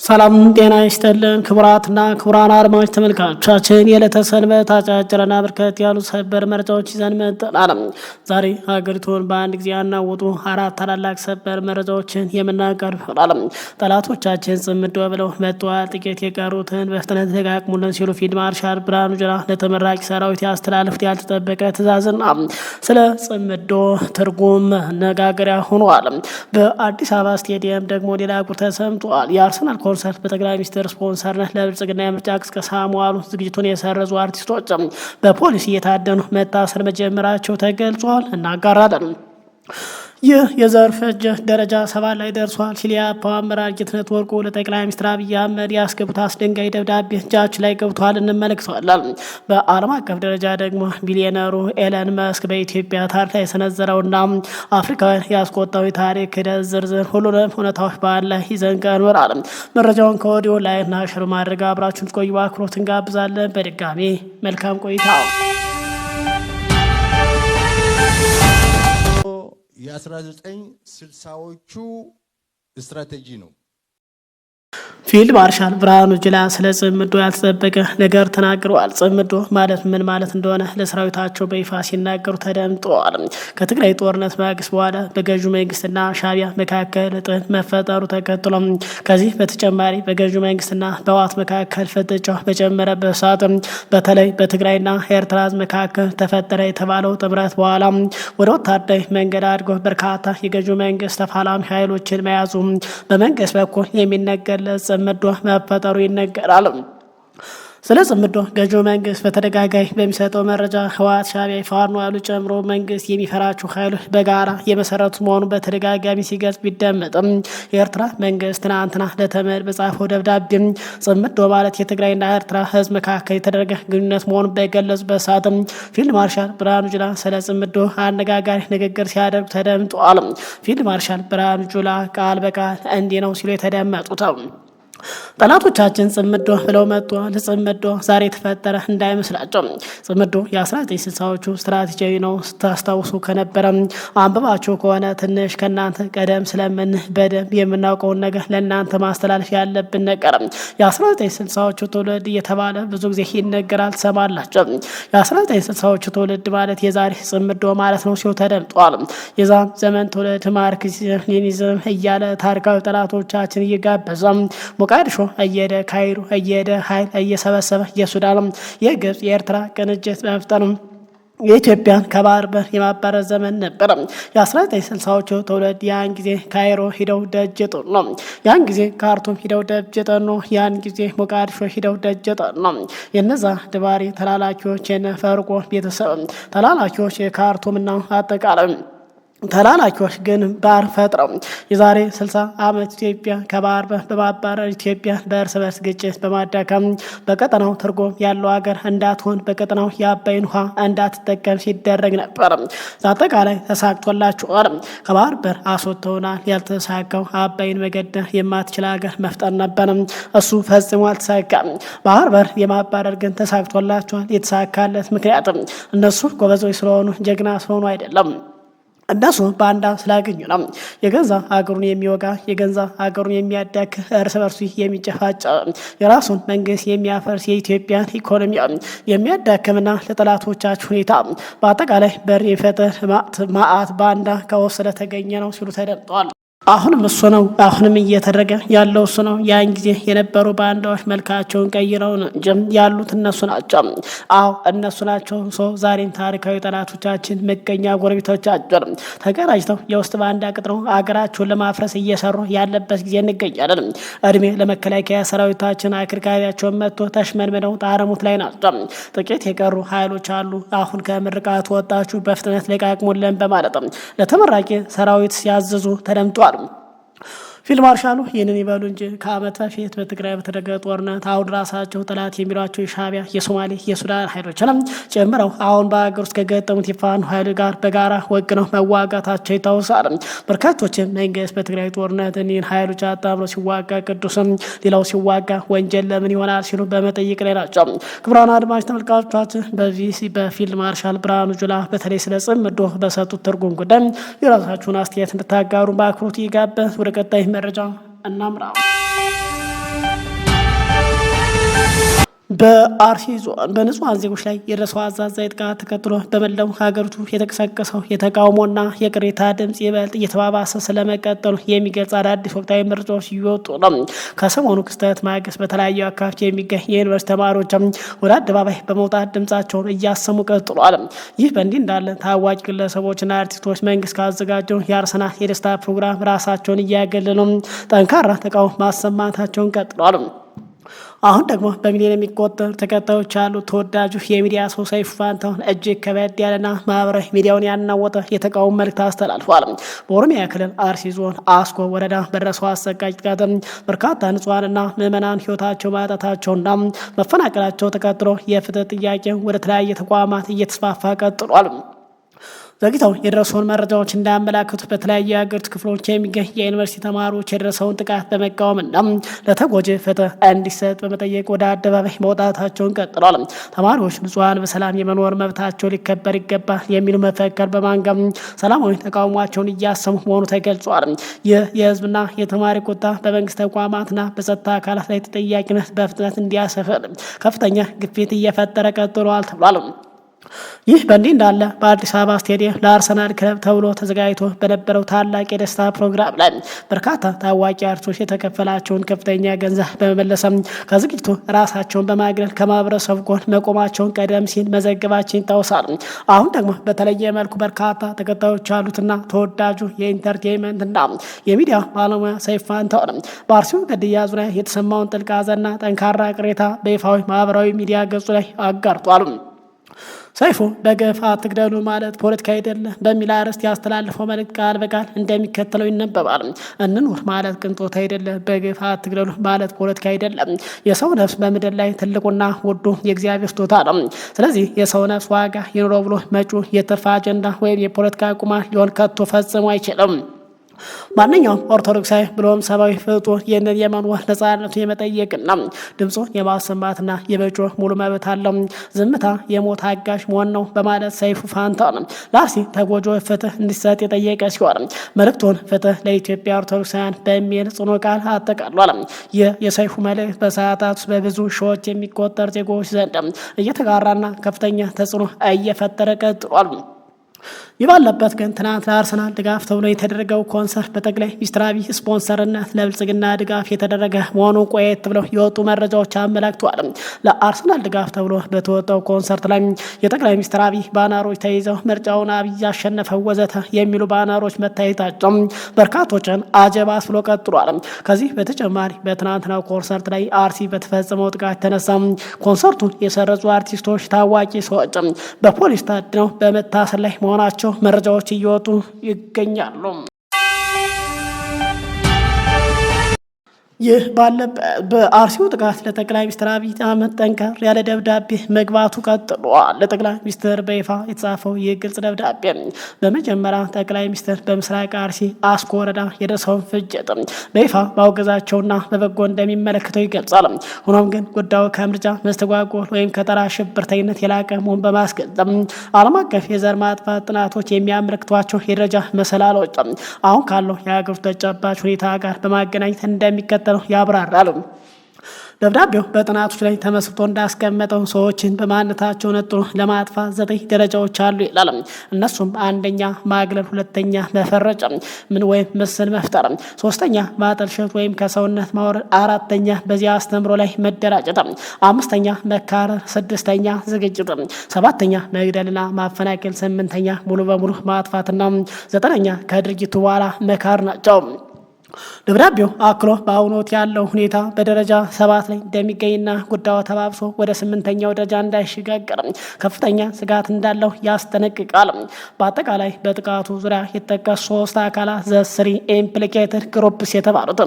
ሰላም ጤና ይስጥልን ክቡራትና ክቡራን አድማጭ ተመልካቾቻችን የዕለተ ሰንበት አጫጭርና በርከት ያሉ ሰበር መረጃዎች ይዘን መጥተናል። ዛሬ ሀገሪቱን በአንድ ጊዜ ያናወጡ አራት ታላላቅ ሰበር መረጃዎችን የምናቀርብ ይሆናል። ጠላቶቻችን ጽምዶ ብለው መጥተዋል። ጥቂት የቀሩትን በፍጥነት ተጋቅሙልን ሲሉ ፊልድ ማርሻል ብርሃኑ ጁላ ለተመራቂ ሰራዊት ያስተላለፉት ያልተጠበቀ ትዕዛዝና ስለ ጽምዶ ትርጉም መነጋገሪያ ሆኗል። በአዲስ አበባ ስቴዲየም ደግሞ ሌላ ጉድ ተሰምቷል። የአርሰናል ኮንሰርት በጠቅላይ ሚኒስትር ስፖንሰርነት ለብልጽግና የምርጫ ቅስቀሳ መዋሉ ዝግጅቱን የሰረዙ አርቲስቶች በፖሊስ እየታደኑ መታሰር መጀመራቸው ተገልጿል። እናጋራለን። ይህ የዘር ፍጅት ደረጃ 7 ላይ ደርሷል ሲል የአፓው አመራር ጌትነት ወርቁ ለጠቅላይ ሚኒስትር አብይ አህመድ ያስገቡት አስደንጋጭ ደብዳቤ እጃችን ላይ ገብቷል፣ እንመለከተዋለን። በዓለም አቀፍ ደረጃ ደግሞ ቢሊዮነሩ ኤለን መስክ በኢትዮጵያ ታሪክ ላይ የሰነዘረውና አፍሪካውያን ያስቆጣው የታሪክ ሂደት ዝርዝር ሁሉንም እውነታዎች በአንድ ላይ ይዘን ቀርበናል። መረጃውን ከወዲሁ ላይክና ሼር ማድረግ አብራችሁን ትቆዩ በአክብሮት እንጋብዛለን። በድጋሚ መልካም ቆይታ። የ1960ዎቹ ስትራቴጂ ነው። ፊልድ ማርሻል ብርሃኑ ጁላ ስለ ጽምዶ ያልተጠበቀ ነገር ተናግረዋል። ጽምዶ ማለት ምን ማለት እንደሆነ ለሰራዊታቸው በይፋ ሲናገሩ ተደምጠዋል። ከትግራይ ጦርነት ማግስት በኋላ በገዢው መንግስትና ሻዕቢያ መካከል ጥል መፈጠሩ ተከትሎ ከዚህ በተጨማሪ በገዢው መንግስትና በህወሓት መካከል ፍጥጫው በጨመረበት ሰዓት በተለይ በትግራይና ኤርትራ መካከል ተፈጠረ የተባለው ጥምረት በኋላ ወደ ወታደራዊ መንገድ አድጎ በርካታ የገዢው መንግስት ተፋላሚ ኃይሎችን መያዙ በመንግስት በኩል የሚነገር ጽምዶ መፈጠሩ ይነገራል። ስለ ጽምዶ ገዢው መንግስት በተደጋጋሚ በሚሰጠው መረጃ ህወሓት፣ ሻዕቢያ፣ ፋኖ ያሉ ጨምሮ መንግስት የሚፈራቸው ኃይሎች በጋራ የመሰረቱ መሆኑ በተደጋጋሚ ሲገልጽ ቢደመጥም የኤርትራ መንግስት ትናንትና ለተመድ በጻፈው ደብዳቤ ጽምዶ ማለት የትግራይና ኤርትራ ህዝብ መካከል የተደረገ ግንኙነት መሆኑን በገለጹበት ሰዓት ፊልድ ማርሻል ብርሃኑ ጁላ ስለ ጽምዶ አነጋጋሪ ንግግር ሲያደርጉ ተደምጠዋል። ፊልድ ማርሻል ብርሃኑ ጁላ ቃል በቃል እንዲህ ነው ሲሉ የተደመጡት ጠላቶቻችን ጽምዶ ብለው መጥተዋል። ጽምዶ ዛሬ የተፈጠረ እንዳይመስላቸው። ጽምዶ የ1960ዎቹ ስትራቴጂያዊ ነው። ስታስታውሱ ከነበረ አንብባችሁ ከሆነ ትንሽ ከእናንተ ቀደም ስለምን በደንብ የምናውቀውን ነገር ለእናንተ ማስተላለፍ ያለብን ነገር የ1960ዎቹ ትውልድ እየተባለ ብዙ ጊዜ ይነገራል፣ ትሰማላቸው። የ1960ዎቹ ትውልድ ማለት የዛሬ ጽምዶ ማለት ነው ሲሉ ተደምጠዋል። የዛን ዘመን ትውልድ ማርክሲዝም ሌኒዝም እያለ ታሪካዊ ጠላቶቻችን እየጋበዘ ሞቃዲሾ እየሄደ ካይሮ እየሄደ ኃይል እየሰበሰበ የሱዳን የግብጽ የኤርትራ ቅንጅት መፍጠር የኢትዮጵያን ከባህር በር የማባረር ዘመን ነበር። የ1960ዎቹ ትውልድ ያን ጊዜ ካይሮ ሂደው ደጅ ጥኑ ነው። ያን ጊዜ ካርቱም ሂደው ደጅ ጥኑ ነው። ያን ጊዜ ሞቃዲሾ ሂደው ደጅ ጥኑ ነው። የነዛ ድባሪ ተላላኪዎች የነፈርቆ ቤተሰብ ተላላኪዎች የካርቱምና አጠቃላይ ተላላኪዎች ግን ባህር ፈጥረው የዛሬ 60 ዓመት ኢትዮጵያ ከባህር በማባረር ኢትዮጵያ በእርስ በርስ ግጭት በማዳከም በቀጠናው ትርጉም ያለው ሀገር እንዳትሆን በቀጠናው የአባይን ውሃ እንዳትጠቀም ሲደረግ ነበር። አጠቃላይ ተሳክቶላቸዋል። ከባህር በር አስወጥተውናል። ያልተሳካው አባይን መገደብ የማትችል ሀገር መፍጠር ነበር። እሱ ፈጽሞ አልተሳካም። ባህር በር የማባረር ግን ተሳክቶላቸዋል። የተሳካለት ምክንያቱም እነሱ ጎበዞች ስለሆኑ ጀግና ስለሆኑ አይደለም። እነሱ ባንዳ ስላገኙ ነው። የገዛ ሀገሩን የሚወጋ የገዛ ሀገሩን የሚያዳክ እርስ በርሱ የሚጨፋጭ የራሱን መንግስት የሚያፈርስ የኢትዮጵያን ኢኮኖሚ የሚያዳክምና ለጠላቶቻችሁ ሁኔታ በአጠቃላይ በር የሚፈጥር ማአት ባንዳ ከውስጥ ስለተገኘ ነው ሲሉ ተደምጠዋል። አሁንም እሱ ነው። አሁንም እየተደረገ ያለው እሱ ነው። ያን ጊዜ የነበሩ ባንዳዎች መልካቸውን ቀይረው እንጂ ያሉት እነሱ ናቸው። አዎ እነሱ ናቸው። ዛሬም ታሪካዊ ጠላቶቻችን ምቀኛ ጎረቤቶቻችን ተቀናጅተው የውስጥ ባንዳ ቅጥረው አገራቸውን ለማፍረስ እየሰሩ ያለበት ጊዜ እንገኛለን። እድሜ ለመከላከያ ሰራዊታችን አክርካሪያቸውን መጥቶ ተሽመድመደው ጣረሙት ላይ ናቸው። ጥቂት የቀሩ ኃይሎች አሉ። አሁን ከምርቃቱ ወጣችሁ በፍጥነት ለቃቅሙልን በማለት ለተመራቂ ሰራዊት ሲያዘዙ ተደምጧል። ፊልድ ማርሻሉ ይህንን ይበሉ እንጂ ከዓመት በፊት በትግራይ በተደረገ ጦርነት አሁን ራሳቸው ጠላት የሚሏቸው የሻዕቢያ፣ የሶማሌ፣ የሱዳን ኃይሎችንም ጨምረው አሁን በሀገር ውስጥ ከገጠሙት የፋኖ ኃይል ጋር በጋራ ወግነው መዋጋታቸው ይታወሳል። በርካቶችም መንግስት በትግራይ ጦርነት እኒህን ኃይሎች አጣምሮ ሲዋጋ ቅዱስም ሌላው ሲዋጋ ወንጀል ለምን ይሆናል ሲሉ በመጠየቅ ላይ ናቸው። ክቡራን አድማጭ ተመልካቾቻችን በዚህ በፊልድ ማርሻል ብርሃኑ ጁላ በተለይ ስለ ጽምዶ በሰጡት ትርጉም ጉዳይ የራሳችሁን አስተያየት እንድታጋሩ በአክብሮት ይጋበዝ። ወደ ቀጣይ መረጃ እናምራ። በአርሲ ዞን በንጹሃን ዜጎች ላይ የደረሰው አሳዛኝ ጥቃት ተከትሎ በመላው ሀገሪቱ የተቀሰቀሰው የተቃውሞና የቅሬታ ድምጽ ይበልጥ እየተባባሰ ስለመቀጠሉ የሚገልጽ አዳዲስ ወቅታዊ መረጃዎች እየወጡ ነው። ከሰሞኑ ክስተት ማግስት በተለያዩ አካባቢዎች የሚገኝ የዩኒቨርሲቲ ተማሪዎች ወደ አደባባይ በመውጣት ድምጻቸውን እያሰሙ ቀጥሏል። ይህ በእንዲህ እንዳለ ታዋቂ ግለሰቦችና አርቲስቶች መንግስት ካዘጋጀው የአርሰናል የደስታ ፕሮግራም ራሳቸውን እያገለሉ ጠንካራ ተቃውሞ ማሰማታቸውን ቀጥሏል። አሁን ደግሞ በሚሊዮን የሚቆጠሩ ተከታዮች ያሉት ተወዳጁ የሚዲያ ሰው ሰይፉ ፋንታሁን እጅግ ከበድ ያለና ማህበራዊ ሚዲያውን ያናወጠ የተቃውሞ መልእክት አስተላልፏል። በኦሮሚያ ክልል አርሲ ዞን አስኮ ወረዳ በደረሰው አሰቃቂ ጥቃት በርካታ ንጹሃንና ምዕመናን ህይወታቸው ማጣታቸውና መፈናቀላቸው ተከትሎ የፍትህ ጥያቄ ወደ ተለያየ ተቋማት እየተስፋፋ ቀጥሏል። ዘግይተው የደረሰውን መረጃዎች እንዳያመላክቱ በተለያዩ የሀገሪቱ ክፍሎች የሚገኝ የዩኒቨርሲቲ ተማሪዎች የደረሰውን ጥቃት በመቃወምና ለተጎጂ ፍትህ እንዲሰጥ በመጠየቅ ወደ አደባባይ መውጣታቸውን ቀጥሏል። ተማሪዎች ንጹሃን በሰላም የመኖር መብታቸው ሊከበር ይገባል የሚሉ መፈክር በማንገብ ሰላማዊ ተቃውሟቸውን እያሰሙ መሆኑ ተገልጿል። ይህ የህዝብና የተማሪ ቁጣ በመንግስት ተቋማትና በጸጥታ አካላት ላይ ተጠያቂነት በፍጥነት እንዲያሰፍር ከፍተኛ ግፊት እየፈጠረ ቀጥሏል ተብሏል። ይህ በእንዲህ እንዳለ በአዲስ አበባ ስቴዲየም ለአርሰናል ክለብ ተብሎ ተዘጋጅቶ በነበረው ታላቅ የደስታ ፕሮግራም ላይ በርካታ ታዋቂ አርቲስቶች የተከፈላቸውን ከፍተኛ ገንዘብ በመመለስም ከዝግጅቱ ራሳቸውን በማግለል ከማህበረሰቡ ጎን መቆማቸውን ቀደም ሲል መዘገባችን ይታወሳል። አሁን ደግሞ በተለየ መልኩ በርካታ ተከታዮች ያሉትና ተወዳጁ የኢንተርቴይንመንትና የሚዲያ ባለሙያ ሰይፉ ፋንታሁን በአርሲው ግድያ ዙሪያ የተሰማውን ጥልቅ ሐዘንና ጠንካራ ቅሬታ በይፋዊ ማህበራዊ ሚዲያ ገጹ ላይ አጋርቷል። ሰይፉ በገፍ አትግደሉ ማለት ፖለቲካ አይደለም በሚል አርዕስት ያስተላለፈው መልእክት ቃል በቃል እንደሚከተለው ይነበባል። እንኑር ማለት ቅንጦት አይደለም። በገፍ አትግደሉ ማለት ፖለቲካ አይደለም። የሰው ነፍስ በምድር ላይ ትልቁና ውዱ የእግዚአብሔር ስጦታ ነው። ስለዚህ የሰው ነፍስ ዋጋ ይኑረው ብሎ መጪው የትርፍ አጀንዳ ወይም የፖለቲካ ቁማር ሊሆን ከቶ ፈጽሞ አይችልም። ማንኛውም ኦርቶዶክሳዊ ብሎም ሰብአዊ ፍጡር ይህንን የመኖር ነጻነቱን የመጠየቅና ድምፁን የማሰማትና የመጮህ ሙሉ መብት አለው። ዝምታ የሞት አጋዥ መሆን ነው በማለት ሰይፉ ፋንታሁን ለአርሲ ተጎጂዎች ፍትህ እንዲሰጥ የጠየቀ ሲሆን መልእክቱን ፍትህ ለኢትዮጵያ ኦርቶዶክሳውያን በሚል ጽኑ ቃል አጠቃሏል። ይህ የሰይፉ መልእክት በሰዓታት ውስጥ በብዙ ሺዎች የሚቆጠር ዜጎች ዘንድ እየተጋራና ከፍተኛ ተጽዕኖ እየፈጠረ ቀጥሏል። ይህ ባለበት ግን ትናንት ለአርሰናል ድጋፍ ተብሎ የተደረገው ኮንሰርት በጠቅላይ ሚኒስትር አብይ ስፖንሰርነት ለብልጽግና ድጋፍ የተደረገ መሆኑ ቆየት ብለው የወጡ መረጃዎች አመላክተዋል። ለአርሰናል ድጋፍ ተብሎ በተወጣው ኮንሰርት ላይ የጠቅላይ ሚኒስትር አብይ ባነሮች ተይዘው ምርጫውን አብይ ያሸነፈው ወዘተ የሚሉ ባነሮች መታየታቸው በርካቶችን አጀብ አስብሎ ቀጥሏል። ከዚህ በተጨማሪ በትናንትናው ኮንሰርት ላይ አርሲ በተፈጸመው ጥቃት የተነሳ ኮንሰርቱን የሰረዙ አርቲስቶች፣ ታዋቂ ሰዎች በፖሊስ ታድነው በመታሰር ላይ መሆናቸው መረጃዎች እየወጡ ይገኛሉ። ይህ ባለበት በአርሲው ጥቃት ለጠቅላይ ሚኒስትር አብይ አህመድ ጠንከር ያለ ደብዳቤ መግባቱ ቀጥሏል። ለጠቅላይ ሚኒስትር በይፋ የተጻፈው ይህ ግልጽ ደብዳቤ በመጀመሪያ ጠቅላይ ሚኒስትር በምስራቅ አርሲ አስኮ ወረዳ የደረሰውን ፍጅት በይፋ ማውገዛቸውና በበጎ እንደሚመለከተው ይገልጻል። ሆኖም ግን ጉዳዩ ከምርጫ መስተጓጎል ወይም ከተራ ሽብርተኝነት የላቀ መሆን በማስገንዘብ ዓለም አቀፍ የዘር ማጥፋት ጥናቶች የሚያመለክቷቸው የደረጃ መሰላሎች አሁን ካለው የሀገሪቱ ተጨባጭ ሁኔታ ጋር በማገናኘት እንደሚከተለው ያብራራል። ደብዳቤው በጥናቶች ላይ ተመስርቶ እንዳስቀመጠው ሰዎችን በማንነታቸው ነጥሎ ለማጥፋት 9 ደረጃዎች አሉ ይላል። እነሱም 1ኛ ማግለል፣ 2ኛ መፈረጅ ምን ወይም ምስል መፍጠር፣ 3ኛ ማጠልሸት ወይም ከሰውነት ማውረድ፣ 4ኛ በዚያ አስተምሮ ላይ መደራጀት፣ 5ኛ መካረር፣ 6ኛ ዝግጅት፣ 7ኛ መግደልና ማፈናቀል፣ 8ኛ ሙሉ በሙሉ ማጥፋትና 9ኛ ከድርጊቱ በኋላ መካር ናቸው። ደብዳቤው አክሎ በአሁኑ ወቅት ያለው ሁኔታ በደረጃ 7 ላይ እንደሚገኝና ጉዳዩ ተባብሶ ወደ 8ኛው ደረጃ እንዳይሸጋገር ከፍተኛ ስጋት እንዳለው ያስጠነቅቃል። በአጠቃላይ በጥቃቱ ዙሪያ የተጠቀሱ 3 አካላት ዘ3 ኢምፕሊኬትድ ግሩፕስ የተባሉት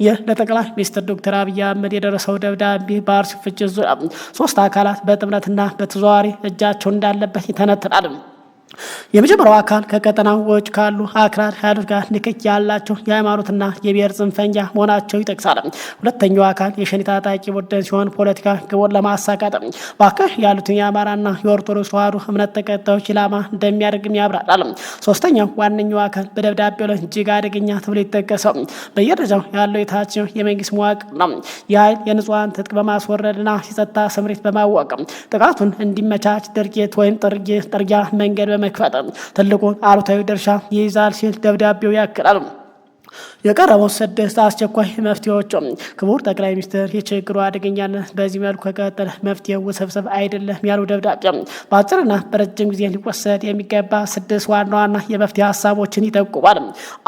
ይህ ለጠቅላይ ሚኒስትር ዶክተር አብይ አህመድ የደረሰው ደብዳቤ በአርሲ ፍጅት ዙሪያ 3 አካላት በጥምረትና በተዘዋዋሪ እጃቸው እንዳለበት ይተነትናል። የመጀመሪያው አካል ከቀጠናው ውጭ ካሉ አክራሪ ኃይሎች ጋር ንክኪ ያላቸው የሃይማኖትና የብሔር ጽንፈኛ መሆናቸው ይጠቅሳል። ሁለተኛው አካል የሸኔ ታጣቂ ቡድን ሲሆን ፖለቲካ ግቡን ለማሳካት በአካባቢ ያሉትን የአማራና የኦርቶዶክስ ተዋሕዶ እምነት ተከታዮች ኢላማ እንደሚያደርግም ያብራራል። ሶስተኛው ዋነኛው አካል በደብዳቤው ላይ እጅግ አደገኛ ተብሎ ይጠቀሰው በየደረጃው ያለው የታችኛው የመንግስት መዋቅር ነው። የኃይል የንጹሐን ትጥቅ በማስወረድና የጸጥታ ስምሪት በማወቅ ጥቃቱን እንዲመቻች ድርጊት ወይም ጥርጊያ መንገድ በመክፈት ትልቁን አሉታዊ ድርሻ ይይዛል ሲል ደብዳቤው ያክላል። የቀረበው 6 አስቸኳይ መፍትሄዎች ክቡር ጠቅላይ ሚኒስትር የችግሩ አደገኛነት በዚህ መልኩ ከቀጠለ መፍትሄው ውስብስብ አይደለም ያሉ ደብዳቤ በአጭርና በረጅም ጊዜ ሊወሰድ የሚገባ 6 ዋና ዋና የመፍትሄ ሀሳቦችን ይጠቁማል።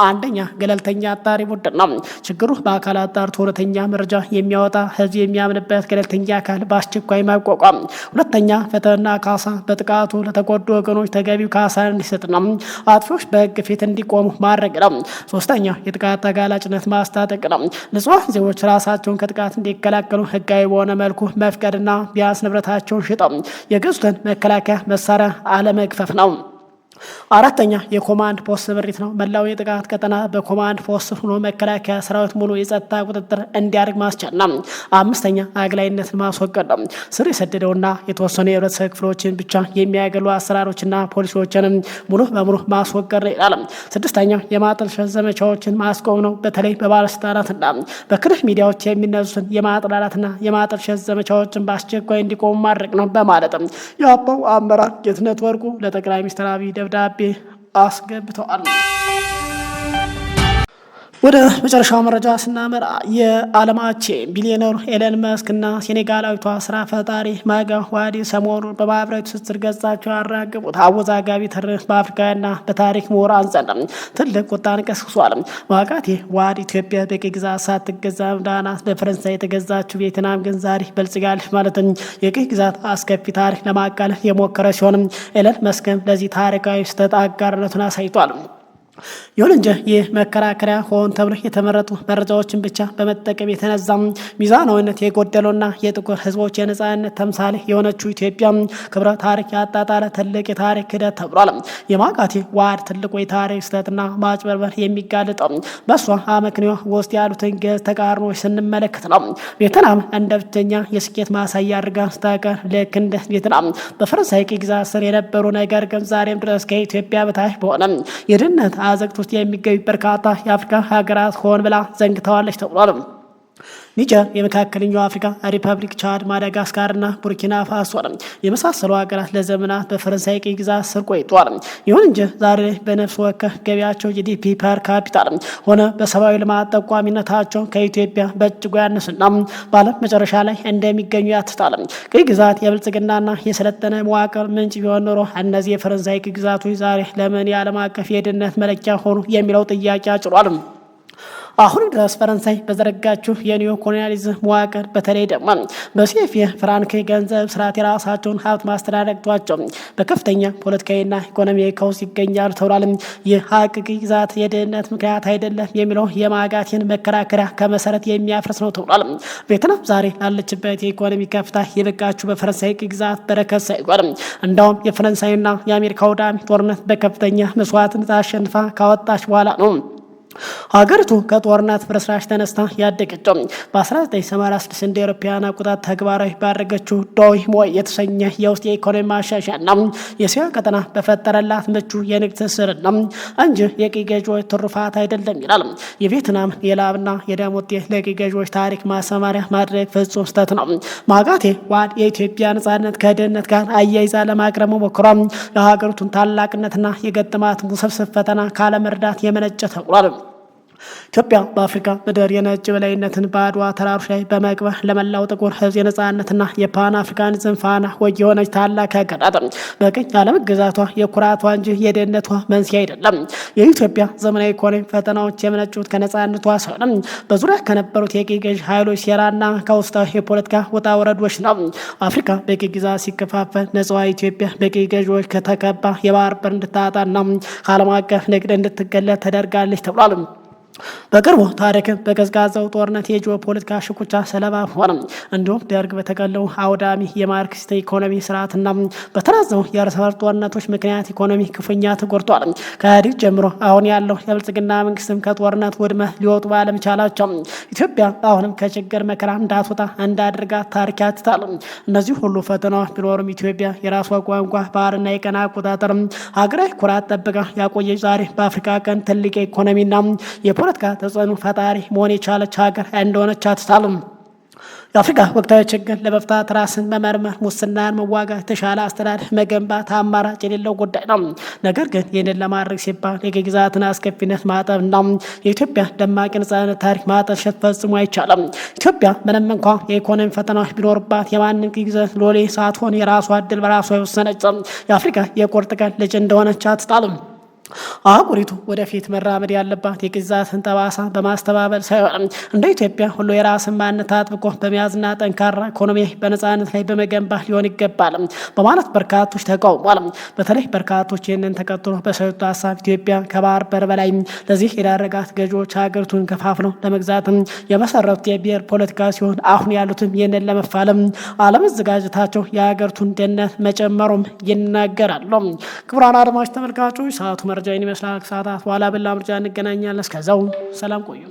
አንደኛ ገለልተኛ አጣሪ ቡድን ነው። ችግሩ በአካል አጣርቶ እውነተኛ መረጃ የሚያወጣ ህዝብ የሚያምንበት ገለልተኛ አካል በአስቸኳይ ማቋቋም። ሁለተኛ ፍትህና ካሳ በጥቃቱ ለተጎዱ ወገኖች ተገቢው ካሳ እንዲሰጥና አጥፊዎች በህግ ፊት እንዲቆሙ ማድረግ ነው። ሶስተኛ የጥቃት ተጋላጭነት ማስታጠቅ ነው። ንጹሃን ዜጎች ራሳቸውን ከጥቃት እንዲከላከሉ ህጋዊ በሆነ መልኩ መፍቀድና ቢያንስ ንብረታቸውን ሽጠው የገዙትን መከላከያ መሳሪያ አለመግፈፍ ነው። አራተኛ የኮማንድ ፖስት ስምሪት ነው። መላው የጥቃት ቀጠና በኮማንድ ፖስት ሆኖ መከላከያ ሰራዊት ሙሉ የጸጥታ ቁጥጥር እንዲያደርግ ማስቻል ነው። አምስተኛ አግላይነትን ማስወገድ ነው። ስር የሰደደውና የተወሰኑ የህብረተሰብ ክፍሎችን ብቻ የሚያገሉ አሰራሮችና ፖሊሲዎችንም ሙሉ በሙሉ ማስወገድ ነው ይላል። ስድስተኛ የማጠልሸት ዘመቻዎችን ማስቆም ነው። በተለይ በባለስልጣናትና በክልል ሚዲያዎች የሚነሱትን የማጥላላትና የማጠልሸት ዘመቻዎችን በአስቸኳይ እንዲቆሙ ማድረግ ነው በማለትም የአባው አመራር ጌትነት ወርቁ ለጠቅላይ ሚኒስትር አብይ ደብዳቤ አስገብተዋል። ወደ መጨረሻው መረጃ ስናመራ የዓለማችን ቢሊዮነሩ ኤለን መስክ እና ሴኔጋላዊቷ ስራ ፈጣሪ ማጋ ዋዲ ሰሞኑን በማህበራዊ ትስስር ገጻቸው ያራገቡት አወዛጋቢ ትርክት በአፍሪካውያንና በታሪክ ምሁራን ዘንድ ትልቅ ቁጣን ቀስቅሷል። ማጋቴ ዋዲ ኢትዮጵያ በቅኝ ግዛት ሳትገዛ ዳናት በፈረንሳይ የተገዛችው ቬትናም ግን ዛሬ በልጽጋለች ማለትም የቅኝ ግዛት አስከፊ ታሪክ ለማቃለል የሞከረ ሲሆንም ኤለን መስክም ለዚህ ታሪካዊ ስህተት አጋርነቱን አሳይቷል። ይሁን እንጂ ይህ መከራከሪያ ሆን ተብሎ የተመረጡ መረጃዎችን ብቻ በመጠቀም የተነዛም ሚዛናዊነት የጎደለውና የጥቁር ሕዝቦች የነጻነት ተምሳሌ የሆነችው ኢትዮጵያ ክብረ ታሪክ ያጣጣለ ትልቅ የታሪክ ክህደት ተብሏል። የማጋቴ ዋድ ትልቁ የታሪክ ስህተትና ማጭበርበር የሚጋለጠው በእሷ አመክንዮ ውስጥ ያሉትን ገዝ ተቃርኖች ስንመለከት ነው። ቬትናም እንደ ብቸኛ የስኬት ማሳያ አድርጋ ስታቀር ልክ እንደ ቬትናም በፈረንሳይ ቅኝ ግዛት ስር የነበሩ ነገር ግን ዛሬም ድረስ ከኢትዮጵያ በታች በሆነ የድህነት አዘቅት ውስጥ የሚገኙ በርካታ የአፍሪካ ሀገራት ሆን ብላ ዘንግተዋለች ተብሏል። ኒጀር፣ የመካከለኛው አፍሪካ ሪፐብሊክ፣ ቻድ፣ ማዳጋስካርና ቡርኪና ፋሶ የመሳሰሉ ሀገራት ለዘመናት በፈረንሳይ ቅኝ ግዛት ስር ቆይተዋል። ይሁን እንጂ ዛሬ በነፍስ ወከፍ ገቢያቸው ጂዲፒ ፐር ካፒታል ሆነ በሰብአዊ ልማት ጠቋሚነታቸው ከኢትዮጵያ በእጅጉ ያነሱና በዓለም መጨረሻ ላይ እንደሚገኙ ያትታል። ቅኝ ግዛት የብልጽግናና የሰለጠነ መዋቅር ምንጭ ቢሆን ኖሮ እነዚህ የፈረንሳይ ቅኝ ግዛቶች ዛሬ ለምን የዓለም አቀፍ የድህነት መለኪያ ሆኑ የሚለው ጥያቄ አጭሯል። አሁን ድረስ ፈረንሳይ በዘረጋችው የኒዮ ኮሎኒያሊዝም መዋቅር በተለይ ደግሞ በሲኤፍ ፍራንክ ገንዘብ ስርዓት የራሳቸውን ሀብት ማስተዳደርቷቸው በከፍተኛ ፖለቲካዊና ኢኮኖሚያዊ ቀውስ ይገኛሉ ተብሏል። ይህ ሀቅ ግዛት የድህነት ምክንያት አይደለም የሚለው የማጋቴን መከራከሪያ ከመሰረት የሚያፈርስ ነው ተብሏል። ቬትናም ዛሬ ላለችበት የኢኮኖሚ ከፍታ የበቃችው በፈረንሳይ ግዛት በረከት ሳይሆን እንዳውም የፈረንሳይና የአሜሪካ ወዳሚ ጦርነት በከፍተኛ መስዋዕትነት አሸንፋ ካወጣች በኋላ ነው። ሀገሪቱ ከጦርነት ፍርስራሽ ተነስታ ያደገችው በ1986 እንደ አውሮፓውያን አቆጣጠር ተግባራዊ ባደረገችው ዶይ ሞይ የተሰኘ የውስጥ የኢኮኖሚ ማሻሻያና የእስያ ቀጠና በፈጠረላት ምቹ የንግድ ትስስርና እንጂ የቅኝ ገዢዎች ትሩፋት አይደለም ይላል። የቬትናም የላብና የደም ውጤት ለቅኝ ገዢዎች ታሪክ ማሰማሪያ ማድረግ ፍጹም ስህተት ነው። ማጋቴ ዋድ የኢትዮጵያ ነጻነት ከድህነት ጋር አያይዛ ለማቅረብ ሞክሯ የሀገሪቱን ታላቅነትና የገጠማት ውስብስብ ፈተና ካለመርዳት የመነጨ ተብሏል። ኢትዮጵያ በአፍሪካ ምድር የነጭ በላይነትን በአድዋ ተራሮች ላይ በመቅበር ለመላው ጥቁር ሕዝብ የነጻነትና የፓን አፍሪካኒዝም ፋና ወጊ የሆነች ታላቅ ሀገር ናት። በቅኝ አለመገዛቷ የኩራቷ እንጂ የድህነቷ መንስኤ አይደለም። የኢትዮጵያ ዘመናዊ ኢኮኖሚ ፈተናዎች የመነጩት ከነጻነቷ ሲሆን በዙሪያ ከነበሩት የቅኝ ገዥ ኃይሎች ሴራና ከውስጣዊ የፖለቲካ ውጣ ውረዶች ነው። አፍሪካ በቅኝ ግዛት ሲከፋፈል ነጻዋ ኢትዮጵያ በቅኝ ገዢዎች ከተከባ የባህር በር እንድታጣና ከዓለም አቀፍ ንግድ እንድትገለል ተደርጋለች ተብሏል። በቅርቡ ታሪክ በቀዝቃዛው ጦርነት የጂኦፖለቲካ ሽኩቻ ሰለባ ሆነ። እንዲሁም ደርግ በተቀለው አውዳሚ የማርክሲስት ኢኮኖሚ ስርዓትና በተራዘሙ የእርስ በርስ ጦርነቶች ምክንያት ኢኮኖሚ ክፉኛ ተጎድቷል። ከኢህአዴግ ጀምሮ አሁን ያለው የብልጽግና መንግስትም ከጦርነት ውድመት ሊወጡ ባለመቻላቸው ኢትዮጵያ አሁንም ከችግር መከራ እንዳትወጣ እንዳድርጋት ታሪክ ያትታል። እነዚህ ሁሉ ፈተናዎች ቢኖሩም ኢትዮጵያ የራሷ ቋንቋ፣ ባህልና የቀን አቆጣጠር ሀገራዊ ኩራት ጠብቃ ያቆየች ዛሬ በአፍሪካ ቀንድ ትልቅ የኢኮኖሚና የፖለቲካ ተጽዕኖ ፈጣሪ መሆን የቻለች ሀገር እንደሆነች አትታለም። የአፍሪካ ወቅታዊ ችግር ለመፍታት ራስን መመርመር፣ ሙስናን መዋጋት፣ የተሻለ አስተዳደር መገንባት አማራጭ የሌለው ጉዳይ ነው። ነገር ግን ይህንን ለማድረግ ሲባል የግዛትን አስከፊነት ማጠብና የኢትዮጵያ ደማቅ ነጻነት ታሪክ ማጠልሸት ፈጽሞ አይቻልም። ኢትዮጵያ ምንም እንኳ የኢኮኖሚ ፈተናዎች ቢኖርባት የማንም ግዛት ሎሌ ሳትሆን የራሷ እድል በራሷ የወሰነች የአፍሪካ የቁርጥ ቀን ልጅ እንደሆነች አትጣልም። አህጉሪቱ ወደፊት መራመድ ያለባት የግዛትን ጠባሳ በማስተባበል ሳይሆን እንደ ኢትዮጵያ ሁሉ የራስን ማንነት አጥብቆ በመያዝና ጠንካራ ኢኮኖሚ በነጻነት ላይ በመገንባት ሊሆን ይገባል በማለት በርካቶች ተቃውሟል። በተለይ በርካቶች ይህንን ተከትሎ በሰጡት ሀሳብ ኢትዮጵያ ከባህር በር በላይ ለዚህ የዳረጋት ገዢዎች ሀገሪቱን ከፋፍለው ለመግዛት የመሰረቱት የብሔር ፖለቲካ ሲሆን አሁን ያሉትም ይህንን ለመፋለም አለመዘጋጀታቸው የሀገሪቱን ደህንነት መጨመሩም ይናገራሉ። ክቡራን አድማጭ ተመልካቾች ሰዓቱ መረጃ ይመስላል። ከሰዓታት በኋላ በሌላ ምርጫ እንገናኛለን። እስከዛው ሰላም ቆዩ።